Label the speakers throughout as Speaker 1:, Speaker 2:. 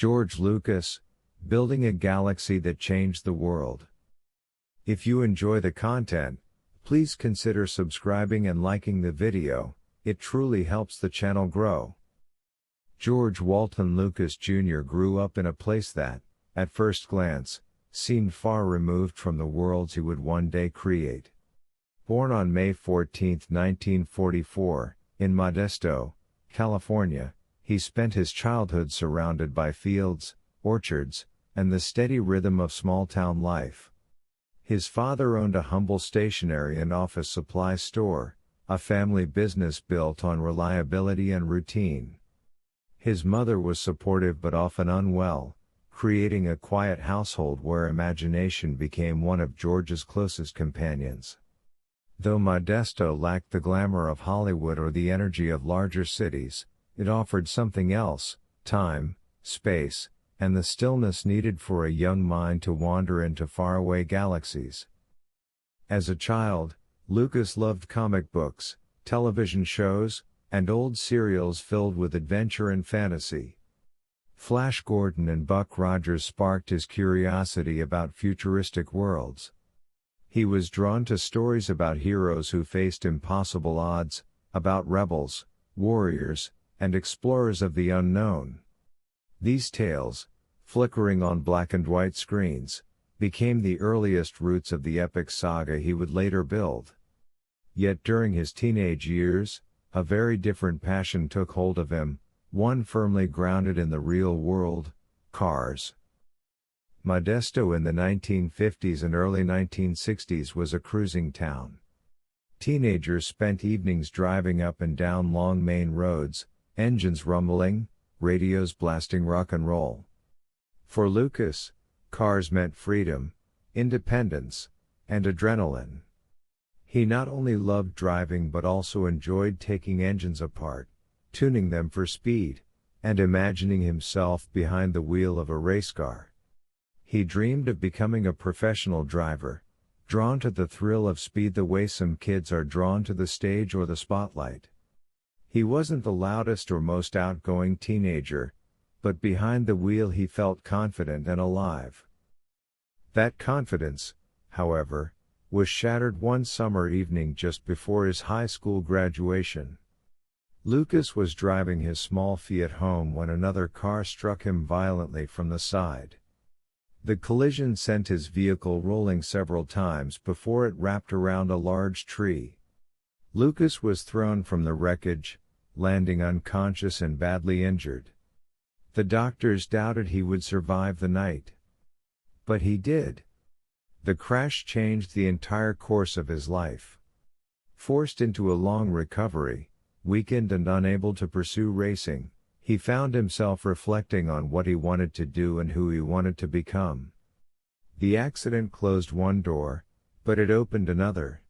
Speaker 1: George Lucas, building a galaxy that changed the world. If you enjoy the content, please consider subscribing and liking the video, it truly helps the channel grow. George Walton Lucas Jr. grew up in a place that, at first glance, seemed far removed from the worlds he would one day create. Born on May 14, 1944, in Modesto, California, he spent his childhood surrounded by fields, orchards, and the steady rhythm of small-town life. His father owned a humble stationery and office supply store, a family business built on reliability and routine. His mother was supportive but often unwell, creating a quiet household where imagination became one of George's closest companions. Though Modesto lacked the glamour of Hollywood or the energy of larger cities, it offered something else: time, space, and the stillness needed for a young mind to wander into faraway galaxies. As a child, Lucas loved comic books, television shows, and old serials filled with adventure and fantasy. Flash Gordon and Buck Rogers sparked his curiosity about futuristic worlds. He was drawn to stories about heroes who faced impossible odds, about rebels, warriors, and explorers of the unknown. These tales, flickering on black and white screens, became the earliest roots of the epic saga he would later build. Yet during his teenage years, a very different passion took hold of him, one firmly grounded in the real world: cars. Modesto in the 1950s and early 1960s was a cruising town. Teenagers spent evenings driving up and down long main roads, engines rumbling, radios blasting rock and roll. For Lucas, cars meant freedom, independence, and adrenaline. He not only loved driving but also enjoyed taking engines apart, tuning them for speed, and imagining himself behind the wheel of a race car. He dreamed of becoming a professional driver, drawn to the thrill of speed the way some kids are drawn to the stage or the spotlight. He wasn't the loudest or most outgoing teenager, but behind the wheel he felt confident and alive. That confidence, however, was shattered one summer evening just before his high school graduation. Lucas was driving his small Fiat home when another car struck him violently from the side. The collision sent his vehicle rolling several times before it wrapped around a large tree. Lucas was thrown from the wreckage, landing unconscious and badly injured. The doctors doubted he would survive the night. But he did. The crash changed the entire course of his life. Forced into a long recovery, weakened and unable to pursue racing, he found himself reflecting on what he wanted to do and who he wanted to become. The accident closed one door, but it opened another.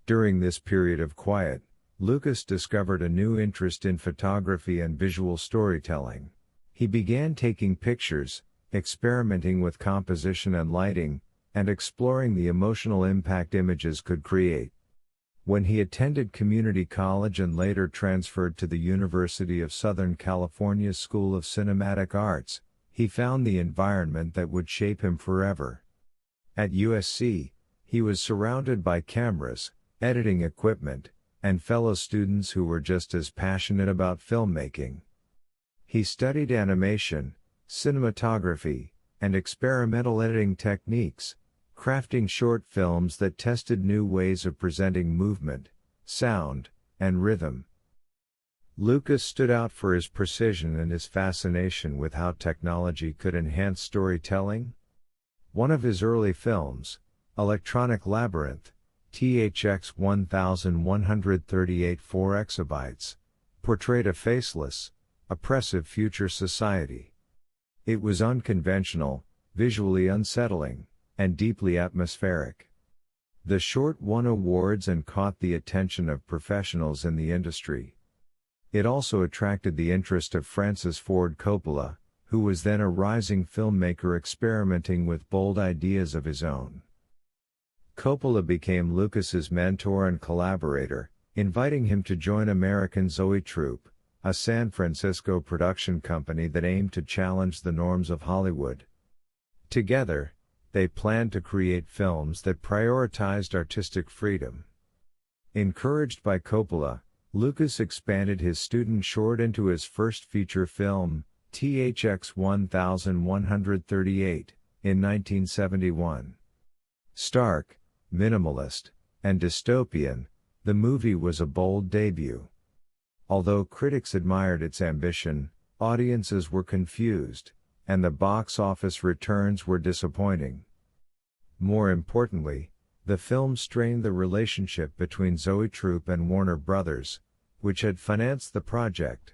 Speaker 1: During this period of quiet, Lucas discovered a new interest in photography and visual storytelling. He began taking pictures, experimenting with composition and lighting, and exploring the emotional impact images could create. When he attended community college and later transferred to the University of Southern California's School of Cinematic Arts, he found the environment that would shape him forever. At USC, he was surrounded by cameras, editing equipment, and fellow students who were just as passionate about filmmaking. He studied animation, cinematography, and experimental editing techniques, crafting short films that tested new ways of presenting movement, sound, and rhythm. Lucas stood out for his precision and his fascination with how technology could enhance storytelling. One of his early films, Electronic Labyrinth, THX 1138 4 exabytes, portrayed a faceless, oppressive future society. It was unconventional, visually unsettling, and deeply atmospheric. The short won awards and caught the attention of professionals in the industry. It also attracted the interest of Francis Ford Coppola, who was then a rising filmmaker experimenting with bold ideas of his own. Coppola became Lucas's mentor and collaborator, inviting him to join American Zoetrope, a San Francisco production company that aimed to challenge the norms of Hollywood. Together, they planned to create films that prioritized artistic freedom. Encouraged by Coppola, Lucas expanded his student short into his first feature film, THX 1138, in 1971. Stark, minimalist, and dystopian, the movie was a bold debut. Although critics admired its ambition, audiences were confused, and the box office returns were disappointing. More importantly, the film strained the relationship between Zoetrope and Warner Brothers, which had financed the project.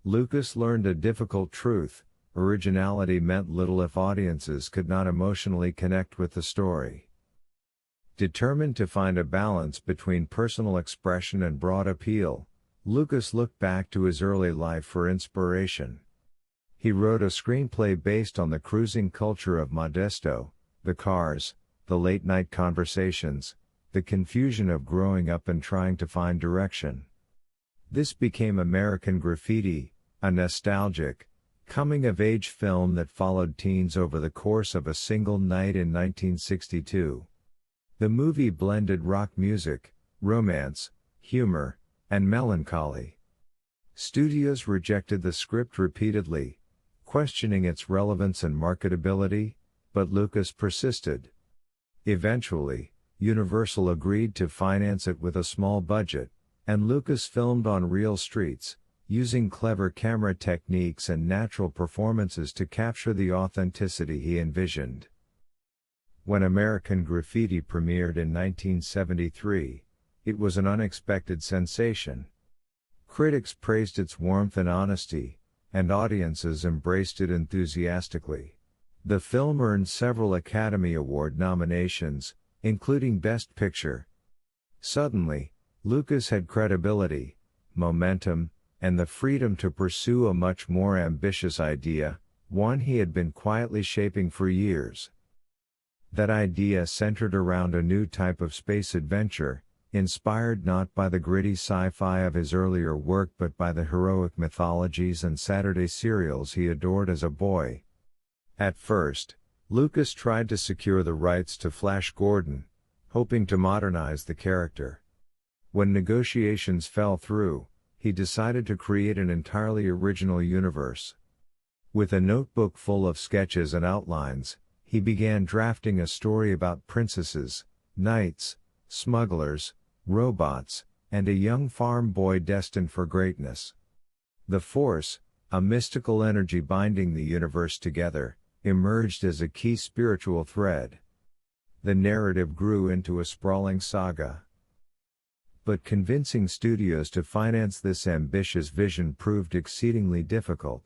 Speaker 1: Lucas learned a difficult truth: originality meant little if audiences could not emotionally connect with the story. Determined to find a balance between personal expression and broad appeal, Lucas looked back to his early life for inspiration. He wrote a screenplay based on the cruising culture of Modesto, the cars, the late-night conversations, the confusion of growing up and trying to find direction. This became American Graffiti, a nostalgic, coming-of-age film that followed teens over the course of a single night in 1962. The movie blended rock music, romance, humor, and melancholy. Studios rejected the script repeatedly, questioning its relevance and marketability, but Lucas persisted. Eventually, Universal agreed to finance it with a small budget, and Lucas filmed on real streets, using clever camera techniques and natural performances to capture the authenticity he envisioned. When American Graffiti premiered in 1973, it was an unexpected sensation. Critics praised its warmth and honesty, and audiences embraced it enthusiastically. The film earned several Academy Award nominations, including Best Picture. Suddenly, Lucas had credibility, momentum, and the freedom to pursue a much more ambitious idea, one he had been quietly shaping for years. That idea centered around a new type of space adventure, inspired not by the gritty sci-fi of his earlier work but by the heroic mythologies and Saturday serials he adored as a boy. At first, Lucas tried to secure the rights to Flash Gordon, hoping to modernize the character. When negotiations fell through, he decided to create an entirely original universe. With a notebook full of sketches and outlines, he began drafting a story about princesses, knights, smugglers, robots, and a young farm boy destined for greatness. The Force, a mystical energy binding the universe together, emerged as a key spiritual thread. The narrative grew into a sprawling saga. But convincing studios to finance this ambitious vision proved exceedingly difficult.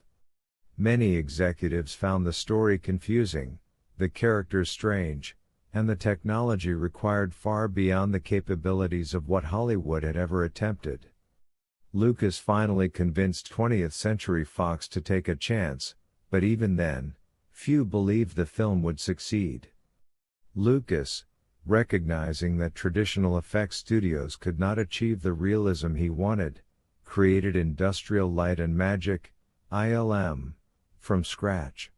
Speaker 1: Many executives found the story confusing, the characters strange, and the technology required far beyond the capabilities of what Hollywood had ever attempted. Lucas finally convinced 20th Century Fox to take a chance, but even then, few believed the film would succeed. Lucas, recognizing that traditional effects studios could not achieve the realism he wanted, created Industrial Light and Magic, ILM, from scratch.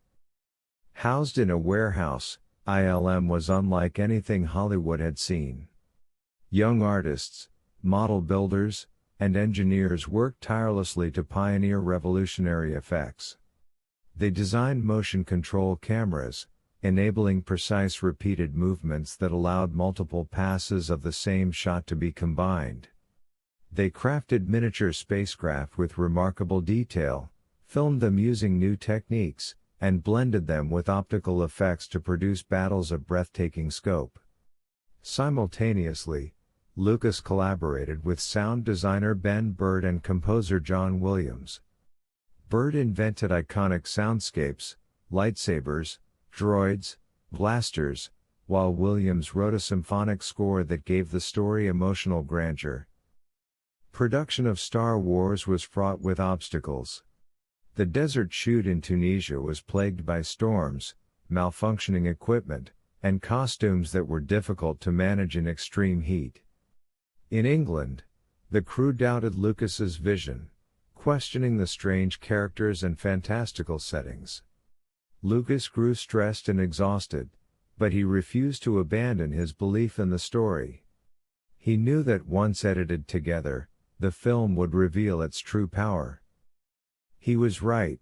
Speaker 1: Housed in a warehouse, ILM was unlike anything Hollywood had seen. Young artists, model builders, and engineers worked tirelessly to pioneer revolutionary effects. They designed motion control cameras, enabling precise repeated movements that allowed multiple passes of the same shot to be combined. They crafted miniature spacecraft with remarkable detail, filmed them using new techniques, and blended them with optical effects to produce battles of breathtaking scope. Simultaneously, Lucas collaborated with sound designer Ben Burtt and composer John Williams. Burtt invented iconic soundscapes, lightsabers, droids, blasters, while Williams wrote a symphonic score that gave the story emotional grandeur. Production of Star Wars was fraught with obstacles. The desert shoot in Tunisia was plagued by storms, malfunctioning equipment, and costumes that were difficult to manage in extreme heat. In England, the crew doubted Lucas's vision, questioning the strange characters and fantastical settings. Lucas grew stressed and exhausted, but he refused to abandon his belief in the story. He knew that once edited together, the film would reveal its true power. He was right.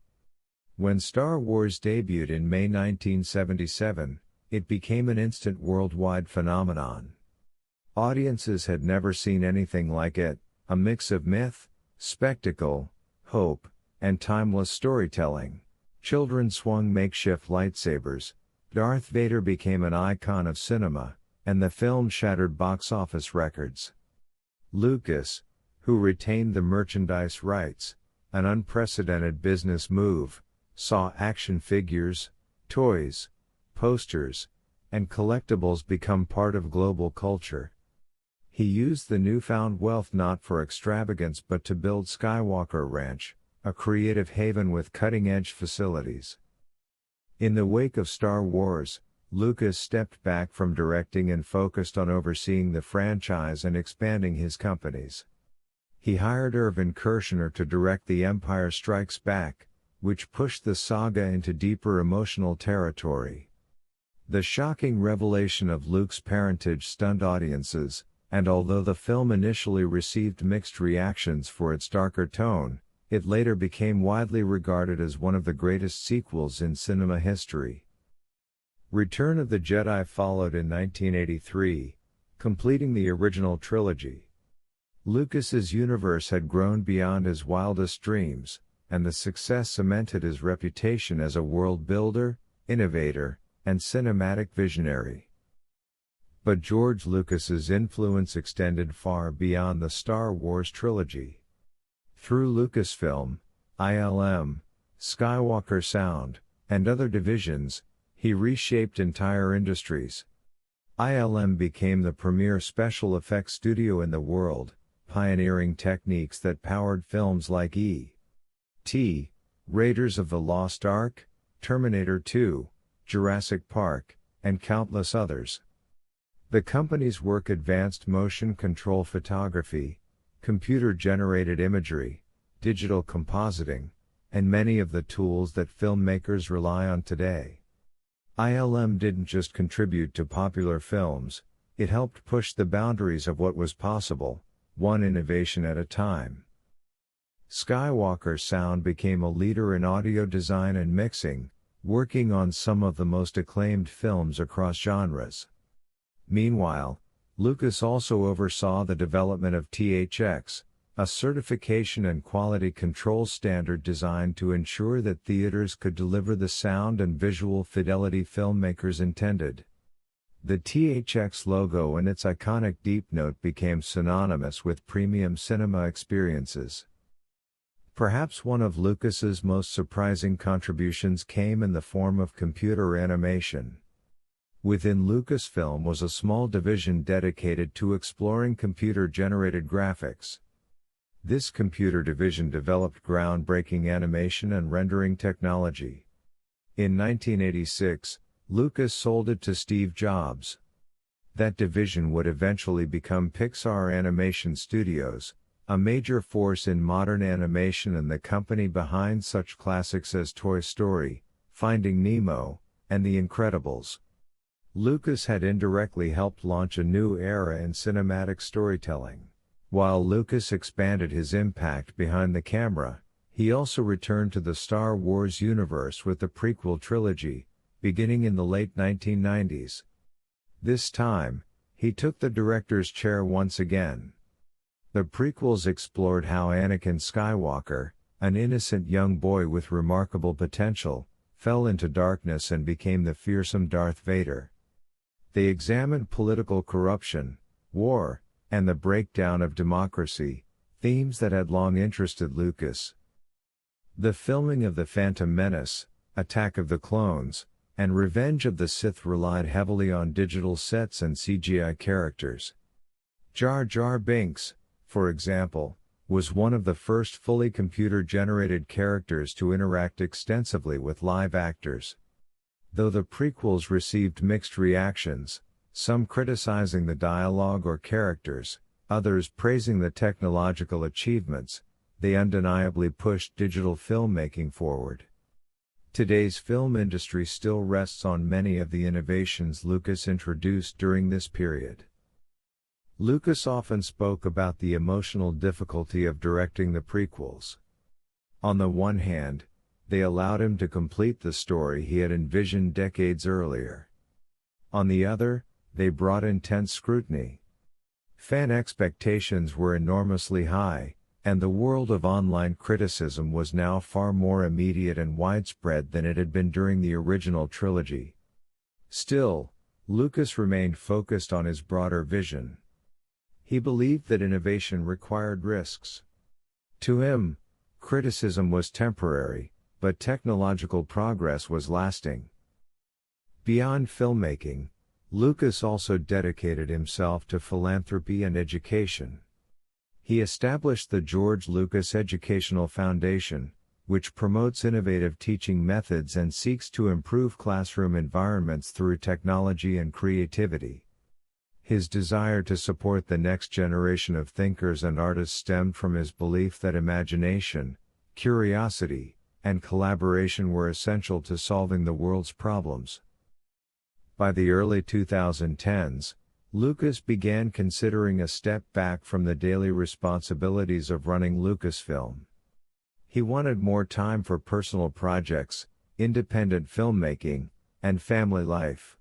Speaker 1: When Star Wars debuted in May 1977, it became an instant worldwide phenomenon. Audiences had never seen anything like it, a mix of myth, spectacle, hope, and timeless storytelling. Children swung makeshift lightsabers, Darth Vader became an icon of cinema, and the film shattered box office records. Lucas, who retained the merchandise rights, an unprecedented business move, saw action figures, toys, posters, and collectibles become part of global culture. He used the newfound wealth not for extravagance but to build Skywalker Ranch, a creative haven with cutting-edge facilities. In the wake of Star Wars, Lucas stepped back from directing and focused on overseeing the franchise and expanding his companies. He hired Irvin Kershner to direct The Empire Strikes Back, which pushed the saga into deeper emotional territory. The shocking revelation of Luke's parentage stunned audiences, and although the film initially received mixed reactions for its darker tone, it later became widely regarded as one of the greatest sequels in cinema history. Return of the Jedi followed in 1983, completing the original trilogy. Lucas's universe had grown beyond his wildest dreams, and the success cemented his reputation as a world builder, innovator, and cinematic visionary. But George Lucas's influence extended far beyond the Star Wars trilogy. Through Lucasfilm, ILM, Skywalker Sound, and other divisions, he reshaped entire industries. ILM became the premier special effects studio in the world, pioneering techniques that powered films like E.T., Raiders of the Lost Ark, Terminator 2, Jurassic Park, and countless others. The company's work advanced motion control photography, computer-generated imagery, digital compositing, and many of the tools that filmmakers rely on today. ILM didn't just contribute to popular films, it helped push the boundaries of what was possible, one innovation at a time. Skywalker Sound became a leader in audio design and mixing, working on some of the most acclaimed films across genres. Meanwhile, Lucas also oversaw the development of THX, a certification and quality control standard designed to ensure that theaters could deliver the sound and visual fidelity filmmakers intended. The THX logo and its iconic deep note became synonymous with premium cinema experiences. Perhaps one of Lucas's most surprising contributions came in the form of computer animation. Within Lucasfilm was a small division dedicated to exploring computer-generated graphics. This computer division developed groundbreaking animation and rendering technology. In 1986, Lucas sold it to Steve Jobs. That division would eventually become Pixar Animation Studios, a major force in modern animation and the company behind such classics as Toy Story, Finding Nemo, and The Incredibles. Lucas had indirectly helped launch a new era in cinematic storytelling. While Lucas expanded his impact behind the camera, he also returned to the Star Wars universe with the prequel trilogy, beginning in the late 1990s. This time, he took the director's chair once again. The prequels explored how Anakin Skywalker, an innocent young boy with remarkable potential, fell into darkness and became the fearsome Darth Vader. They examined political corruption, war, and the breakdown of democracy, themes that had long interested Lucas. The filming of The Phantom Menace, Attack of the Clones, and Revenge of the Sith relied heavily on digital sets and CGI characters. Jar Jar Binks, for example, was one of the first fully computer-generated characters to interact extensively with live actors. Though the prequels received mixed reactions, some criticizing the dialogue or characters, others praising the technological achievements, they undeniably pushed digital filmmaking forward. Today's film industry still rests on many of the innovations Lucas introduced during this period. Lucas often spoke about the emotional difficulty of directing the prequels. On the one hand, they allowed him to complete the story he had envisioned decades earlier. On the other, they brought intense scrutiny. Fan expectations were enormously high, and the world of online criticism was now far more immediate and widespread than it had been during the original trilogy. Still, Lucas remained focused on his broader vision. He believed that innovation required risks. To him, criticism was temporary, but technological progress was lasting. Beyond filmmaking, Lucas also dedicated himself to philanthropy and education. He established the George Lucas Educational Foundation, which promotes innovative teaching methods and seeks to improve classroom environments through technology and creativity. His desire to support the next generation of thinkers and artists stemmed from his belief that imagination, curiosity, and collaboration were essential to solving the world's problems. By the early 2010s, Lucas began considering a step back from the daily responsibilities of running Lucasfilm. He wanted more time for personal projects, independent filmmaking, and family life.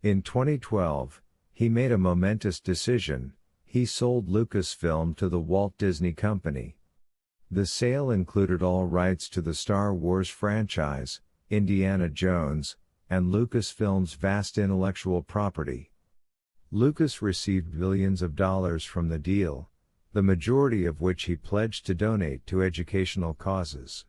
Speaker 1: In 2012, he made a momentous decision. He sold Lucasfilm to the Walt Disney Company. The sale included all rights to the Star Wars franchise, Indiana Jones, and Lucasfilm's vast intellectual property. Lucas received billions of dollars from the deal, the majority of which he pledged to donate to educational causes.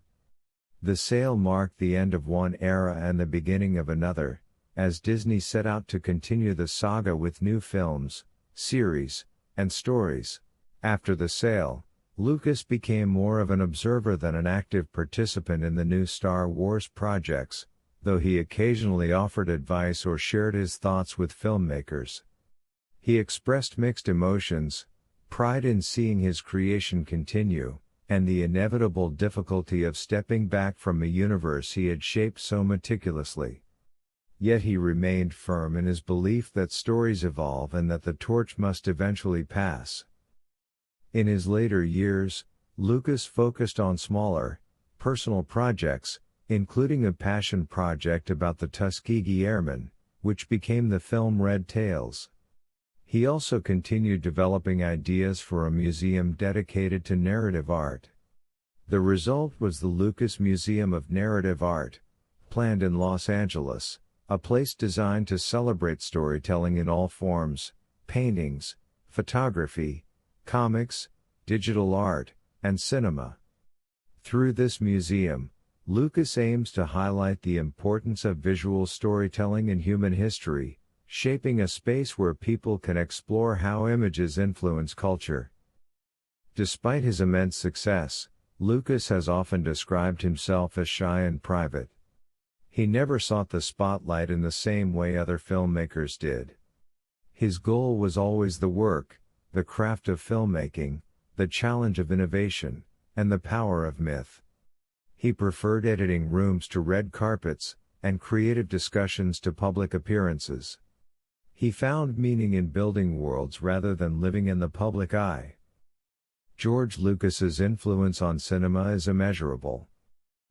Speaker 1: The sale marked the end of one era and the beginning of another, as Disney set out to continue the saga with new films, series, and stories. After the sale, Lucas became more of an observer than an active participant in the new Star Wars projects, though he occasionally offered advice or shared his thoughts with filmmakers. He expressed mixed emotions, pride in seeing his creation continue, and the inevitable difficulty of stepping back from a universe he had shaped so meticulously. Yet he remained firm in his belief that stories evolve and that the torch must eventually pass. In his later years, Lucas focused on smaller, personal projects, including a passion project about the Tuskegee Airmen, which became the film Red Tails. He also continued developing ideas for a museum dedicated to narrative art. The result was the Lucas Museum of Narrative Art, planned in Los Angeles, a place designed to celebrate storytelling in all forms: paintings, photography, comics, digital art, and cinema. Through this museum, Lucas aims to highlight the importance of visual storytelling in human history, shaping a space where people can explore how images influence culture. Despite his immense success, Lucas has often described himself as shy and private. He never sought the spotlight in the same way other filmmakers did. His goal was always the work, the craft of filmmaking, the challenge of innovation, and the power of myth. He preferred editing rooms to red carpets, and creative discussions to public appearances. He found meaning in building worlds rather than living in the public eye. George Lucas's influence on cinema is immeasurable.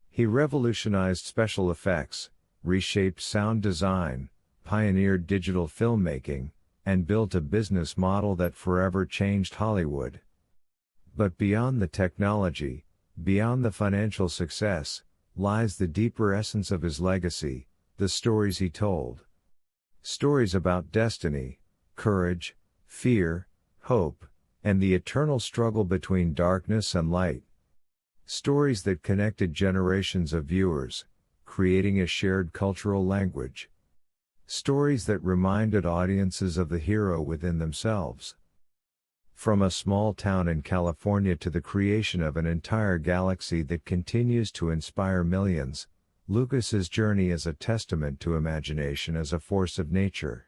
Speaker 1: He revolutionized special effects, reshaped sound design, pioneered digital filmmaking, and built a business model that forever changed Hollywood. But beyond the technology, beyond the financial success, lies the deeper essence of his legacy, the stories he told. Stories about destiny, courage, fear, hope, and the eternal struggle between darkness and light. Stories that connected generations of viewers, creating a shared cultural language. Stories that reminded audiences of the hero within themselves. From a small town in California to the creation of an entire galaxy that continues to inspire millions, Lucas's journey is a testament to imagination as a force of nature.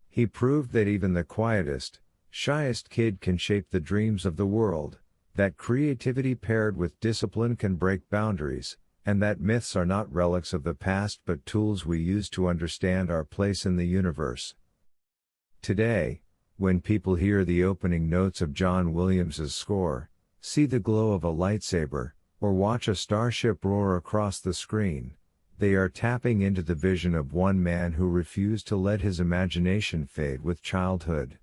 Speaker 1: He proved that even the quietest, shyest kid can shape the dreams of the world, that creativity paired with discipline can break boundaries, and that myths are not relics of the past but tools we use to understand our place in the universe. Today, when people hear the opening notes of John Williams's score, see the glow of a lightsaber, or watch a starship roar across the screen, they are tapping into the vision of one man who refused to let his imagination fade with childhood.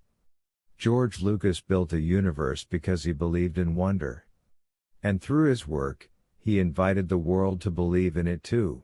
Speaker 1: George Lucas built a universe because he believed in wonder. And through his work, he invited the world to believe in it too.